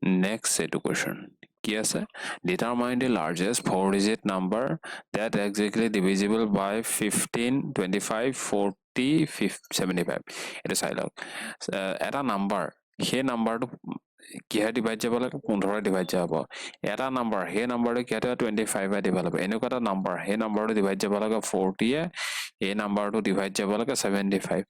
Next question. কি আছে? Determine the largest 4-digit number that exactly divisible by 15, 25, 40, 75. এটা চাই লওক। এটা নাম্বাৰ, সেই নাম্বাৰটো কিহে ডিভাইড যাব লাগে? 15 ডিভাইড যাব। এটা নাম্বাৰ, সেই নাম্বাৰটো কিহে 25 ডিভাইড হ'ব। এনেকুৱা এটা নাম্বাৰ, সেই নাম্বাৰটো ডিভাইড যাব লাগে 40, এই নাম্বাৰটো ডিভাইড যাব লাগে 75।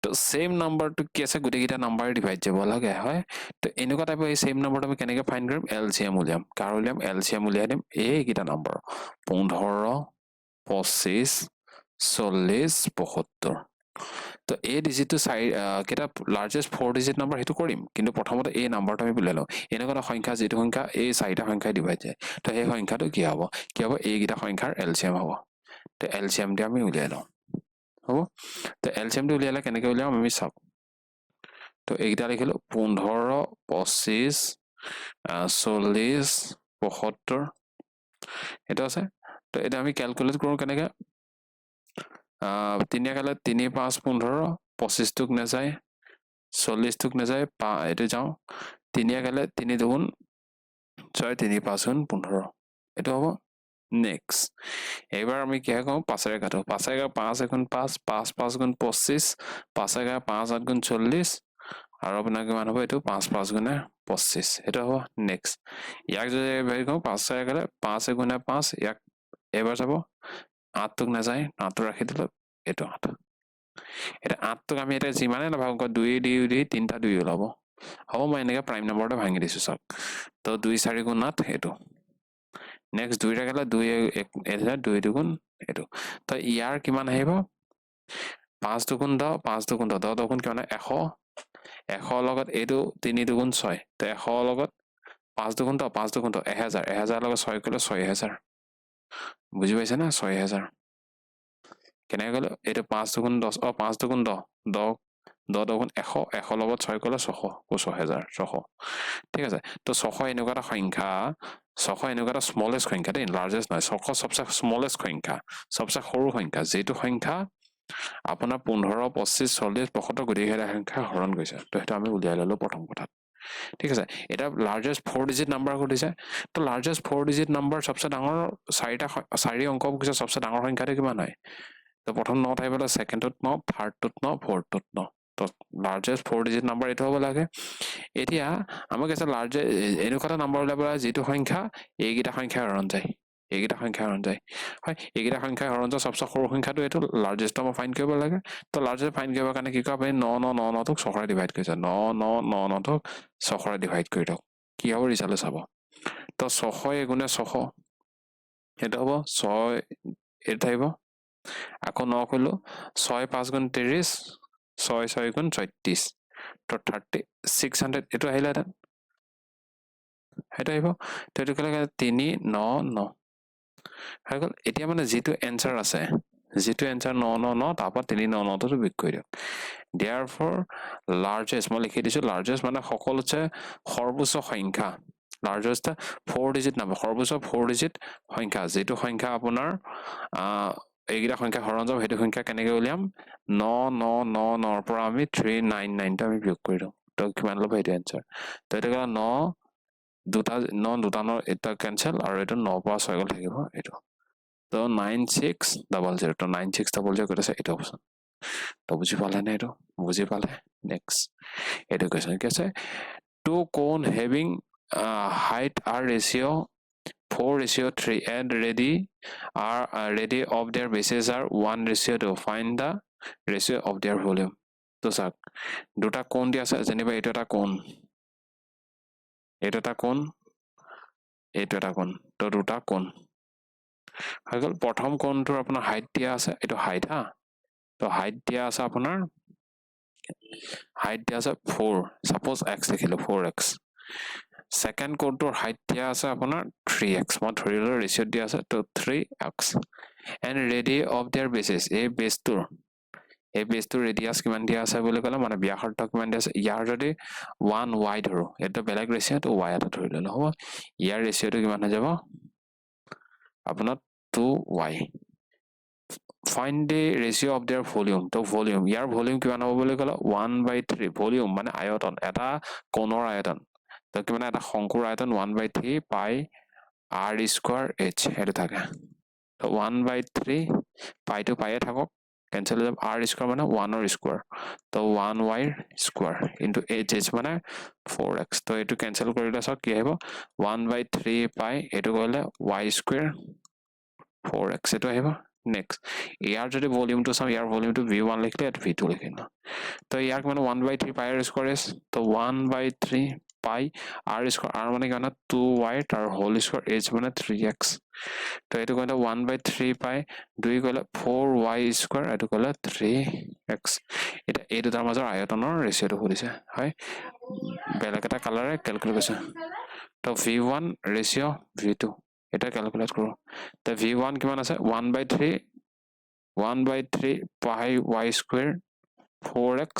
তো সেম নাম্বাৰটো কি আছে? গোটেইকেইটা নাম্বাৰ ডিভাইড যাব লাগে, হয়? তো এনেকুৱা টাইপৰ এই সেম নাম্বাৰটো আমি কেনেকৈ ফাইণ্ড কৰিম? এলচিএম উলিয়াম। কাৰ উলিয়াম? এলচিএম উলিয়াই দিম এইকেইটা নাম্বাৰ, 15, 25, 40, 75। তো এই ডিজিটটো কেইটা লাৰ্জেষ্ট 4-digit নাম্বাৰ সেইটো কৰিম, কিন্তু প্ৰথমতে এই নাম্বাৰটো আমি উলিয়াই লওঁ। এনেকুৱা এটা সংখ্যা যিটো সংখ্যা এই 4টা সংখ্যাই ডিভাইড যায়, তো সেই সংখ্যাটো কি হ'ব? কি হ'ব? এইকেইটা সংখ্যাৰ এলচিএম হ'ব। তো এলচিএমটো আমি উলিয়াই লওঁ, হ'ব? তো এলচিএমটো উলিয়ালে কেনেকৈ উলিয়াম আমি চাওক। তো এইকেইটা লিখিলো 15, 25, 40, 75 এটা আছে। তো এটা আমি ক্যালকুলেট কৰো কেনেকে? 3 কালে 3, 5, 15, 25 টুক নাযায়, 40 টুক নাযায়, এইটো যাওঁ 3 কালে 3 দুগুণ 6, 3, 5 গুণ 15 এইটো হ'ব। নেক্সট এইবাৰ আমি কি কওঁ? 5 কাটো। 5 5 গুণ 5, 5 5 গুণ 25, 5 5 8 গুণ 40, আৰু আপোনাৰ কিমান হ'ব? এইটো 5 5 গুণে 25 এইটো হ'ব। নেক্সট ইয়াক যদি হেৰি কওঁ 5 গ'লে 5 গুণে 5, ইয়াক এবাৰ যাব 8 টুক নাযায়, 8 ৰাখি দিলো, এইটো 8। এতিয়া 8 টুক আমি এতিয়া যিমানে নাভাগো 2 দি 3টা 2 ওলাব, হ'ব? মই এনেকে প্ৰাইম নাম্বাৰটো ভাঙি দিছো চাওক। তো 2 4 গুণ 8 এইটো। নেক্সট 2 গ'লে 2 2 দুগুণ এইটো। তো ইয়াৰ কিমান আহিব? 5 দুগুণ 10, 5 দুগুণ 10, 10 দুগুণ কিমান? 100। 100 লগত এইটো 3 দুগুণ 6, তো 100 লগত 5 দুগুণ 10, 5 দুগুণ 10, 1000, 1000 লগত 6 কৰিলে 6000। বুজি পাইছে না? 6000 কেনেকৈ গ'লো? এইটো 5 দুগুণ 10, 5 দুগুণ 10, 10 দুগুণ 100, 100 লগত 6 কৰিলে 600, 6000, 600। ঠিক আছে। তো 600 এনেকুৱা এটা সংখ্যা, 600 এনেকুৱা এটা স্মলেষ্ট সংখ্যা দেই, লাৰ্জেষ্ট নহয়। 600 সবচে স্মলেষ্ট সংখ্যা, সবচে সৰু সংখ্যা, যিটো সংখ্যা আপোনাৰ 15, 25, 40, 75 গোটেইকেইটা সংখ্যা হৰণ কৰিছে। তো সেইটো আমি উলিয়াই ললো প্ৰথম কথাত। ঠিক আছে। এটা লাৰ্জেষ্ট 4-digit নাম্বাৰ সুধিছে। তো লাৰ্জেষ্ট 4-digit নাম্বাৰ সবচে ডাঙৰ 4 অংক পিছত সবচে ডাঙৰ সংখ্যাটো কিমান হয়? তো প্ৰথম 9 থাকিব, সেকেন্ডত 9, থাৰ্ডটোত 9, ফৰ্থটোত 9। তো লাৰ্জেষ্ট 4-digit নাম্বাৰ এইটো হ'ব লাগে। এতিয়া আমাক আছে লাৰ্জেষ্ট এনেকুৱা এটা নাম্বাৰ উলিয়াব লাগে যিটো সংখ্যা এইকেইটা সংখ্যা হৰণ যায়, এইকেইটা সংখ্যা হৰণ যায়, হয়? এইকেইটা সংখ্যা হৰণ যায় সবচে সৰু সংখ্যাটো এইটো লাৰ্জেষ্ট মই ফাইণ্ড কৰিব লাগে। তো লাৰ্জেষ্ট ফাইণ্ড কৰিবৰ কাৰণে কি কৰিব? আপুনি 9 9 9 9 টোক 6ৰে ডিভাইড কৰিছে, 9 9 9 9 টোক 6ৰে ডিভাইড কৰি দিয়ক, কি হ'ব ৰিজাল্ট চাব। তো 600 গুণে 600 সেইটো হ'ব 6, এইটো থাকিব। আকৌ 9 কৰিলো, 6 5 গুণ 30, 6 6 গুণ 34, তো 3600 এইটো আহিলেহেঁতেন, সেইটো আহিব। তো এইটো ক'লে 3 9 9 হৈ গ'ল। এতিয়া মানে যিটো এনচাৰ আছে, যিটো এনচাৰ 9 9 9, তাৰপৰা 3 9 9 টো বিয়োগ কৰি দিয়ক। Therefore লাৰ্জেষ্ট মই লিখি দিছো, লাৰ্জেষ্ট মানে সকলোতছে সৰ্বোচ্চ সংখ্যা, লাৰ্জেষ্ট 4-digit নাম্বাৰ, সৰ্বোচ্চ 4-digit সংখ্যা, যিটো সংখ্যা আপোনাৰ এইকেইটা সংখ্যা হৰণ যাব, সেইটো সংখ্যা কেনেকৈ উলিয়াম? 9 9 9 9ৰ পৰা আমি 399টো আমি বিয়োগ কৰি দিওঁ, তো কিমান ল'ব? সেইটো এনচাৰ। তো এইটো 9 দুটা 9 এটা কেঞ্চেল, আৰু এইটো 9 পৰা 6 গ'ল থাকিব এইটো। তো 9600, তো 9600 কৈছে এইটো অপশ্যন। তো বুজি পালে নে? এইটো বুজি পালে? নেক্সট এইটো কুৱেশ্যন কি আছে? টু কোন having height are ratio 4:3 and ready of their bases are 1:2. Find the ratio of their volume. তো চাওক, দুটা কোণ দিয়া আছে, যেনিবা এইটো এটা কোণ, এইটো এটা কোণ, এইটো এটা কোণ, তো দুটা কোণ হৈ গ'ল। প্ৰথম কোণটোৰ আপোনাৰ হাইট দিয়া আছে, এইটো হাইট, হা? তো হাইট দিয়া আছে আপোনাৰ, হাইট দিয়া আছে 4, সাপোজ x লিখিলো 4x। সেকেন্ড কোণটোৰ হাইট দিয়া আছে আপোনাৰ 3x, মই ধৰিলো ৰেচিঅ' দিয়া আছে, তো 3x। And ready of there basis, এই বেছটোৰ ৰেডিয়াছ কিমান দিয়া আছে বুলি ক'লে, মানে ব্যাসাৰ্ধ কিমান দিয়া আছে। ইয়াৰ যদি 1y ধৰো, এইটো বেলেগ ৰেচিঅ', তো y এটা ধৰি ললো, হ'ব? ইয়াৰ ৰেচিঅ'টো কিমান হৈ যাব আপোনাৰ 2y। Find the ratio of their volume. তো ভলিউম, ইয়াৰ ভলিউম কিমান হ'ব বুলি ক'লে 1/3। ভলিউম মানে আয়তন, এটা কোণৰ আয়তন, তো কি মানে এটা শংকুৰ আয়তন 1/3 পাই r স্কোয়ার h এটা থাকে তো 1/3 পাই টু পাইয়ে থাকক কেনসেল হৈ যাব r স্কোয়ার মানে 1 ৰ স্কোয়াৰ তো 1y স্কোয়াৰ ইনটু h মানে 4x তো এটো কেনসেল কৰিলে সব কি আহিব 1/3 পাই এটো কৰিলে y স্কোয়াৰ 4x এটো আহিব নেক্সট ইয়াৰ যদি ভলিউমটো চাম ইয়াৰ ভলিউমটো v1 লিখিলে এটো v2 লিখিলো তো ইয়াক মানে 1/3 পাই r স্কোয়ার is তো 1/3 পাই r স্কোয়ার r মানে কিমান 2y তাৰ হোল স্কোয়ার h মানে 3x তো এটো কইলে 1/3 পাই 2 কইলে 4y স্কোয়ার এটো কইলে 3x এটা এই দুটাৰ মাজৰ আয়তনৰ ৰেশিওটো কৰিছে হয় বেলেগ এটা কালাৰে ক্যালকুলেট কৰিছে তো v1 ৰেশিও v2 এটা ক্যালকুলেট কৰো তো v1 কিমান আছে 1/3 পাই y স্কয়াৰ 4x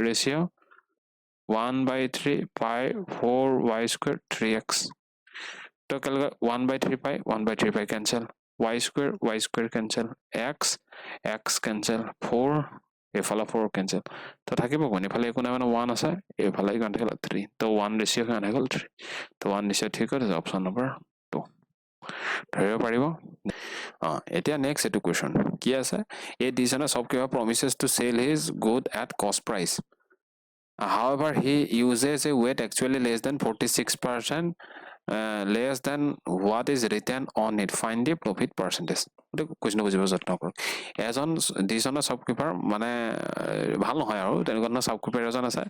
ৰেশিও 1/3 পাই 4y স্কয়ার 3x তো ক্যালকুলেট 1/3 পাই cancel y square cancel x cancel 4 এফালে 4 cancel তো থাকিব কোন এফালে একো নাই মানে 1 আছে এফালে কিমান থাকিল 3 তো 1 ৰেশিও কিমান হৈ গল 3 তো 1 ৰেশিও ঠিক আছে অপচন নম্বৰ 2 ধৰিব পাৰিব এতিয়া নেক্সট এটো কোৱেশ্চন কি আছে এই ডিজাইনাৰ সব কিবা promises to sell his good at cost price however he uses a weight actually less than 46% less than what is written on it find the profit percentage question বুজিব যত্ন কৰক এজন ডিজাইনাৰ শপকিপাৰ মানে ভাল নহয় আৰু তেনেকুৱা শপকিপাৰ এজন আছে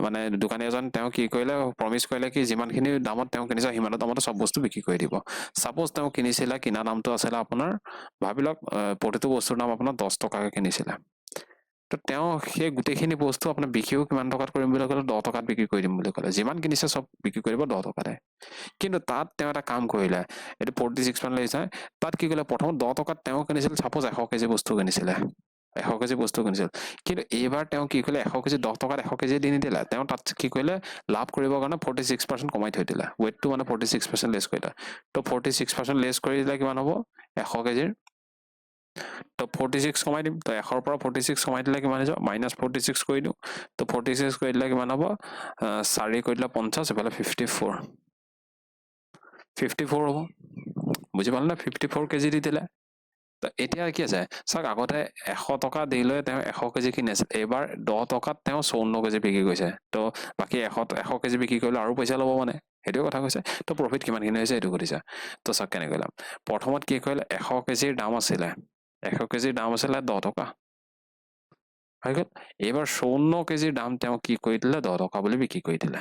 মানে দোকানী এজন তেওঁ কি কৰিলে প্ৰমিস কৰিলে কি যিমানখিনি দামত তেওঁ কিনিছে হিমান দামত সব বস্তু বিক্ৰী কৰি দিব সাপোজ তেওঁ কিনিছিল কিনা দামটো আছিল আপোনাৰ ভাবিলক প্ৰতিটো বস্তুৰ দাম আপোনাৰ 10 টকাকে কিনিছিল তো তেওঁ সেই গুটেখিনি বস্তু আপোনাৰ বিক্ৰীও কিমান টকাত কৰিম বুলি ক'লে 10 টকাত বিক্ৰী কৰি দিম বুলি ক'লে যিমান কিনিছে সব বিক্ৰী কৰিব 10 টকাতে কিন্তু তাত তেওঁ এটা কাম কৰিলে এটো 46 মান লৈছে তাত কি কৰিলে প্ৰথম 10 টকাত তেওঁ কিনিছিল সাপোজ 100 কেজি বস্তু কিনিছিল 100 কেজি বস্তু কিনিছিল কিন্তু এইবাৰ তেওঁ কি কৰিলে 100 কেজি 10 টকাত 100 কেজি দি নিদিলে তেওঁ তাত কি কৰিলে লাভ কৰিবৰ কাৰণে 46% কমাই থৈ দিলে ওয়েটটো মানে 46% লেস কৰিলে তো 46% লেস কৰি দিলে কিমান হ'ব 100 কেজিৰ তো 46 কমাই দিম তো 100 পৰা 46 কমাই দিলে কিমান হৈ যাব -46 কৰি দিও তো 46 কৰি দিলে কিমান হ'ব 4 কৰি দিলে 50 এফালে 54 হ'ব বুজি পালে না 54 কেজি দি দিলে তো এতিয়া কি আছে সক আগতে 100 টকা দিলে তেওঁ 100 কেজি কিনিছিল এবাৰ 10 টকাত তেওঁ 54 কেজি বিক্ৰী কৰিছে তো বাকি 100 কেজি বিক্ৰী কৰিলে আৰু পইচা ল'ব মানে হেটো কথা কৈছে তো প্ৰফিট কিমান কিনে হৈছে এটো কৰিছা তো সক কেনে কৰিলাম প্ৰথমত কি কৰিলে 100 কেজিৰ দাম আছিল 100 কেজিৰ দাম আছিল 10 টকা হৈ গল এবাৰ 54 কেজিৰ দাম তেওঁ কি কৰি দিলে 10 টকা বুলি বিক্ৰী কৰি দিলে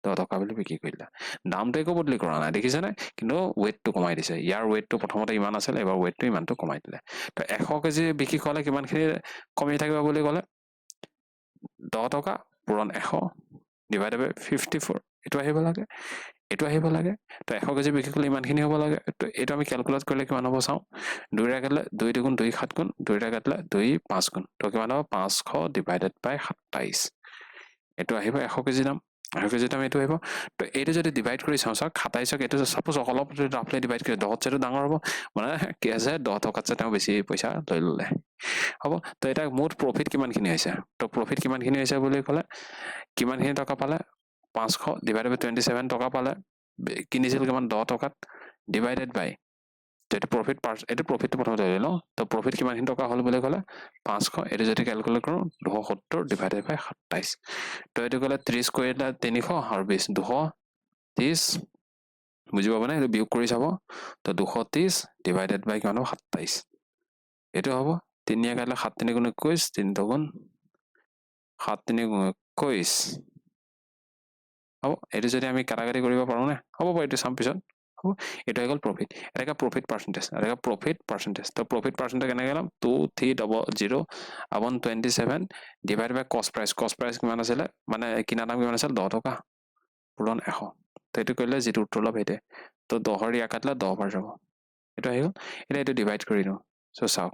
10 টকা বুলি বিক্ৰী কৰিলা দামটো একো বদলি কৰা নাই দেখিছে না কিন্তু ওয়েটটো কমাই দিছে ইয়াৰ ওয়েটটো প্ৰথমতে ইমান আছিল এবাৰ ওয়েটটো ইমানটো কমাই দিলে তো 100 কেজি বিক্ৰী কৰিলে কিমানখিনি কমি থাকিব বুলি ক'লে 10 টকা পূৰণ 100 ডিভাইডেড বাই 54 এটো আহিব লাগে তো 100 কেজি বিক্ৰী কৰিলে ইমানখিনি হ'ব লাগে তো এটো আমি ক্যালকুলেট কৰিলে কিমান হ'ব চাও 2 ৰে কাটলে 2 দুগুণ 2 7 গুণ 2 ৰে কাটলে 2 5 গুণ তো কিমান হ'ব 500 ডিভাইডেড বাই 27 এটো আহিব 100 কেজি দাম 100 কেজি দাম এটো আহিব তো এটো যদি ডিভাইড কৰি চাও সক 27 এটো সাপোজ অলপ ৰাফলি ডিভাইড কৰি 10 চেটো ডাঙৰ হ'ব মানে কি আছে 10 টকাত তেওঁ বেছি পইচা লৈ ললে হ'ব তো এটা মুঠ প্ৰফিট কিমানখিনি হৈছে তো প্ৰফিট কিমানখিনি হৈছে বুলি ক'লে কিমানখিনি টকা পালে 500 ডিভাইডেড বাই 27 টকা পালে কিনিছিল কিমান 10 টকাত ডিভাইডেড বাই যেটো প্ৰফিট এটো প্ৰফিটটো প্ৰথমতে লৈ লও তো প্ৰফিট কিমানখিনি টকা হল বুলি ক'লে 500 এটো যদি ক্যালকুলেট কৰো 270 ডিভাইডেড বাই 27 তো এটো ক'লে 30 কৰিলে 300 আৰু 20 230 বুজি পাব না এটো বিয়োগ কৰি চাব তো 230 ডিভাইডেড বাই কিমান 27 এটো হ'ব 3 এ কাটলে 7 3 গুণ 21 3 দুগুণ 7 3 গুণ 21 হ'ব এটো যদি আমি কাটাকাটি কৰিব পাৰো না হ'ব বাৰু এটো সাম পিছত হ'ব এটো হৈ গল প্ৰফিট এটা প্ৰফিট পাৰ্সেন্টেজ তো প্ৰফিট পাৰ্সেন্টেজ কেনে গেলাম 2300 upon 27 ডিভাইড বাই কষ্ট প্ৰাইস কিমান আছিল মানে কিনা দাম কিমান আছিল 10 টকা পূৰণ 100 তো এটো কৰিলে যেটো উত্তৰ লাভ হেতে তো 10 ৰ ইয়া কাটলে 10 বাৰ যাব এটো আহিল এটা এটো ডিভাইড কৰি দিও সো চাও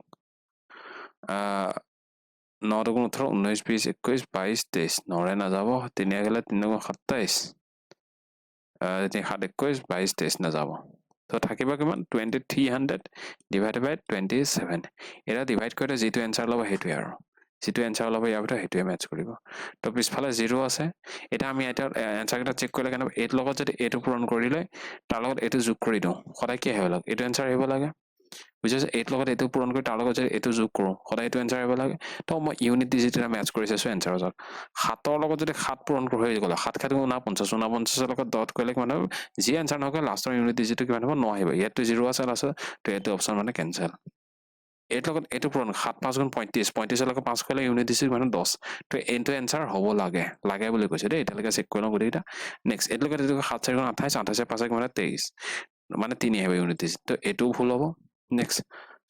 9 দুগুণ 18 19 20 21 22 23 9 না যাব 3 এ গেলে 3 দুগুণ 27 7 21 22 23 না যাব তো থাকিব কিমান 2300 ডিভাইডেড বাই 27 এটা ডিভাইড কৰিলে যেটো आंसर লব হেতুই আৰু যিটো এনচাৰ ওলাব ইয়াৰ ভিতৰত সেইটোৱে মেটচ কৰিব তো পিছফালে 0 আছে এটা আমি এটা এনচাৰকেইটা চেক কৰিলে কেনে এইটোৰ লগত যদি এইটো পূৰণ কৰিলে তাৰ লগত এইটো যোগ কৰি দিওঁ সদায় কি আহিব লাগে এইটো এনচাৰ আহিব লাগে বুজিছে এইটোৰ লগত এইটো পূৰণ কৰি তাৰ লগত যদি এইটো যোগ কৰোঁ সদায় এইটো এনচাৰ আহিব লাগে তো মই ইউনিট ডিজিট এটা মেটচ কৰি চাইছোঁ এনচাৰ ওচৰত 7ৰ লগত যদি 7 পূৰণ হৈ গ'ল 7 7 49 49 লগত ডট কৰিলে মানে যি এনচাৰ নহওক লাষ্টৰ ইউনিট ডিজিটটো কিমান হ'ব 9 আহিব ইয়াতটো 0 আছে লাষ্টত তো এইটো অপশ্যন মানে কেনচেল এইটোৰ লগত এইটো পূৰণ 7 5 গুণ 35 35 লগত 5 কৰিলে ইউনিট ডিজিট মানে 10 তো এইটো এনচাৰ হ'ব লাগে বুলি কৈছে দেই এতিয়ালৈকে চেক কৰি লওঁ গোটেইটা নেক্সট এইটো লগত এইটো 7 4 গুণ 28 28 5 মানে 23 মানে 3 আহিব ইউনিট ডিজিট তো এইটোও ভুল হ'ব নেক্সট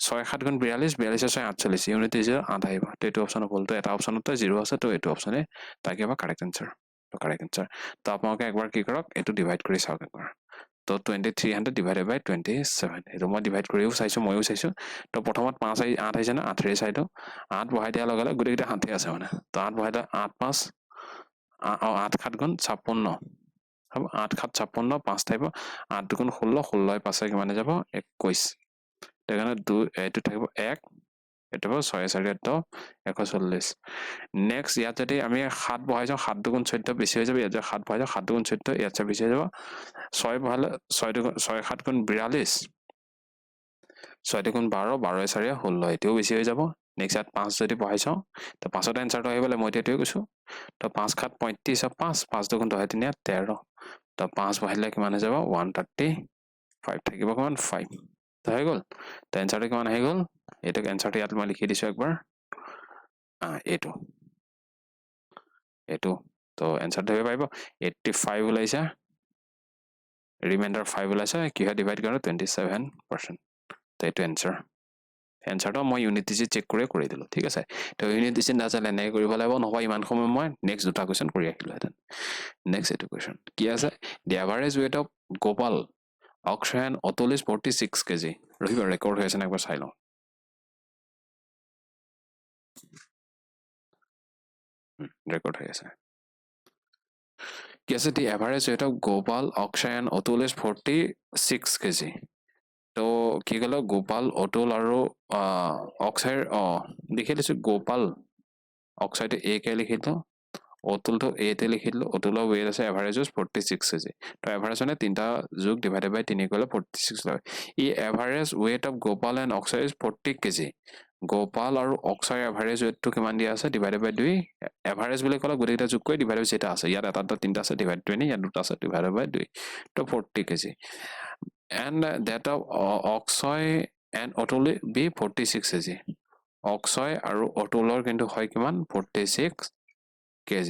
6 7 গুণ 42 42 6 48 ইউনিট ডিজিট 8 আহিব তো এইটো অপশ্যন ভুল তো এটা অপশ্যনতে 0 আছে তো এইটো অপশ্যনে তাকে হ'ব কাৰেক্ট এনচাৰ তো কাৰেক্ট এনচাৰ তো আপোনালোকে একবাৰ কি কৰক এইটো ডিভাইড কৰি চাওক একবাৰ তো 2300 ডিভাইডেড বাই 27 এইটো মই ডিভাইড কৰিও চাইছোঁ ময়ো চাইছোঁ তো প্ৰথমত 5 8 আহিছে না 8 চাইটো 8 বহাই দিয়াৰ লগে লগে গোটেইকেইটা 8 আছে মানে তো 8 বহাই দিয়া 8 5 8 7 গুণ 56 হ'ব 8 7 56 5 থাকিব 8 2 গুণ 16 16 5 কিমানে যাব 21 সেইকাৰণে 2 এইটো থাকিব 1 এইটো হ'ব 6 4 10 140 নেক্সট ইয়াত যদি আমি 7 বহাই যাওঁ 7 2 গুণ 14 বেছি হৈ যাব ইয়াত 7 বহাই যাওঁ 7 2 গুণ 14 ইয়াত বেছি হৈ যাব 6 বহালে 6 7 গুণ 42 6 2 গুণ 12 12 4 16 এতিয়াও বেছি হৈ যাব নেক্সট ইয়াত 5 যদি বহাই চাওঁ তো 5ৰ এনচাৰটো আহিবলৈ মই এইটোৱে কৈছোঁ তো 5 7 35 5 5 2 গুণ 2 3 13 তো 5 বহাইলে কিমান হৈ যাব 135 থাকিব কিমান 5 তো হৈ গ'ল তো এনচাৰটো কিমান আহি গ'ল এইটো এনচাৰটো ইয়াত মই লিখি দিছোঁ একবাৰ এইটো তো এনচাৰটো ধৰিব পাৰিব 85 ওলাইছে ৰিমাইণ্ডাৰ 5 ওলাইছে কিহে ডিভাইড কৰোঁ 27% তো এইটো এনচাৰটো মই ইউনিট ডিজিট চেক কৰি দিলোঁ ঠিক আছে তো ইউনিট ডিজিট নাজানে এনেকৈ কৰিব লাগিব নহ'বা ইমান সময় মই নেক্সট দুটা কুৱেশ্যন কৰি আহিলোহেঁতেন নেক্সট এইটো কুৱেশ্যন কি আছে the average weight of Gopal Akshay and Atul is 46 kg ৰহিব ৰেকৰ্ড হৈ আছে নে একবাৰ চাই লওঁ ৰেকৰ্ড হৈ আছে কি আছে the average weight of Gopal Akshay and Atul is 46 kg তো কি ক'লো গোপাল অতুল আৰু অক্ষয়ৰ লিখি দিছোঁ গোপাল অক্ষয়টো এ কে লিখি দিলোঁ অতুলটো এতে লিখি দিলোঁ অতুলৰ ৱেইট আছে এভাৰেজ 46 kg তো এভাৰেজ মানে 3টা যোগ ডিভাইডেড বাই 3 কৰিলে 46 লয় ই average weight of Gopal and Akshay is 40 kg Gopal আৰু অক্ষয় এভাৰেজ ৱেইটটো কিমান দিয়া আছে ডিভাইডেড বাই 2 এভাৰেজ বুলি ক'লে গোটেইকেইটা যোগ কৰি ডিভাইডেড বাই যেটা আছে ইয়াত এটা 3টা আছে ডিভাইড 20 ইয়াত 2টা আছে ডিভাইডেড বাই 2 তো 40 kg and that of Akshay and Atul be 46 kg অক্ষয় আৰু অতুলৰ কিন্তু হয় কিমান 46 kg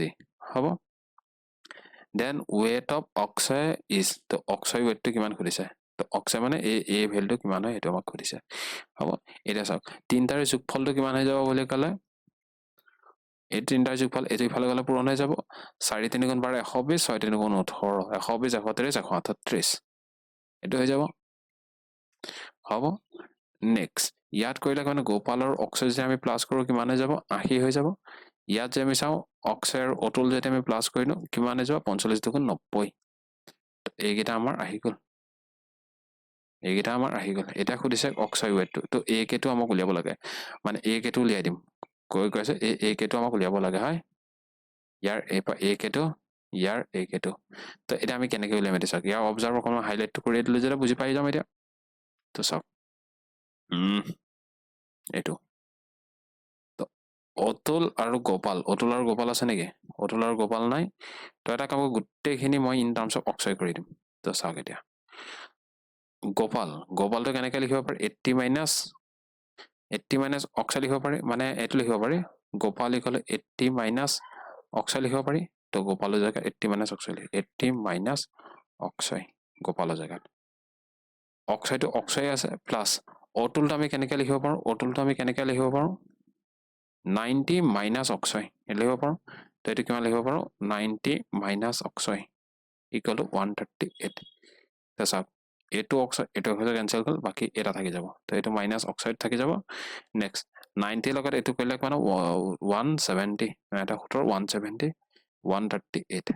হ'ব then weight of Akshay is তো অক্ষয় ৱেইটটো কিমান সুধিছে তো অক্ষয় মানে এই ভেলুটো কিমান হয় সেইটো আমাক সুধিছে হ'ব এতিয়া চাওক 3টাৰ যোগফলটো কিমান হৈ যাব বুলি ক'লে এই 3টাৰ যোগফল এইটো ইফালে গ'লে পূৰণ হৈ যাব 4 3 গুণ 12 120 6 3 গুণ 18 120 130 138 এইটো হৈ যাব হ'ব নেক্সট ইয়াত কৰিলে মানে গোপাল আৰু অক্ষয় যদি আমি প্লাছ কৰোঁ কিমান হৈ যাব 80 হৈ যাব ইয়াত যে আমি চাওঁ অক্ষয় আৰু অতুল যদি আমি প্লাছ কৰি দিওঁ কিমান হৈ যাব 45 2 গুণ 90 এইকেইটা আমাৰ আহি গ'ল এতিয়া সুধিছে অক্ষয় ৱেইটটো তো এ কেটো আমাক উলিয়াব লাগে মানে এ কেটো উলিয়াই দিম কৈছে এ কেটো আমাক উলিয়াব লাগে হয় ইয়াৰ এ কেটো ইয়াৰ এ কেটো তো এতিয়া আমি কেনেকৈ উলিয়াম এতিয়া চাওক ইয়াৰ অবজাৰ্ভ অকণমান হাইলাইটটো কৰি দিলে যেতিয়া বুজি পাই যাম এতিয়া তো চাওক এইটো তো অতুল আৰু গোপাল আছে নেকি অতুল আৰু গোপাল নাই তো এটা কাম গোটেইখিনি মই ইন টাৰ্মছ অফ অক্ষয় কৰি দিম তো চাওক এতিয়া গোপালটো কেনেকৈ লিখিব পাৰি 80 মাইনাছ অক্ষয় লিখিব পাৰি মানে এইটো লিখিব পাৰি গোপাল লিখলে 80 মাইনাছ অক্ষয় লিখিব পাৰি তো গোপালৰ জেগাত 80 মাইনাছ অক্ষয় 80 মাইনাছ অক্ষয় গোপালৰ জেগাত অক্ষয়টো অক্ষয় আছে প্লাছ অতুলটো আমি কেনেকৈ লিখিব পাৰোঁ 90 মাইনাছ অক্ষয় লিখিব পাৰোঁ তো এইটো কিমান লিখিব পাৰোঁ 90 মাইনাছ অক্ষয় ইকুৱেল টু 138 তো চাওক এইটো অক্ষয় কেঞ্চেল হ'ল বাকী এটা থাকি যাব তো এইটো মাইনাছ অক্ষয়ত থাকি যাব নেক্সট 90 লগত এইটো কৰিলে মানে 170 এটা 170 138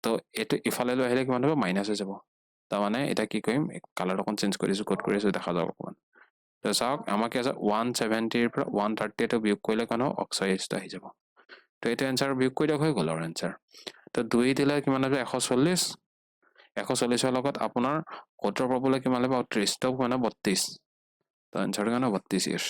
তো এইটো ইফালে লৈ আহিলে কিমান হ'ব মাইনাছ হৈ যাব তাৰমানে এতিয়া কি কৰিম কালাৰ অকণ চেঞ্জ কৰিছোঁ ক'ত কৰিছোঁ দেখা যাব অকণমান তো চাওক আমাক কি আছে 170 পৰা 130 টো বিয়োগ কৰিলে কিমান হ'ব 48 আহি যাব তো এইটো এনসাৰ বিয়োগ কৰি দিয়ক হৈ গ'ল আৰু এনসাৰ তো 2 দিলে কিমান হ'ব 140 140 লগত আপোনাৰ 70 পাবলৈ কিমান লাগিব 30 তো মানে 32 তো এনসাৰটো কাৰণে 32 ইয়াৰ্ছ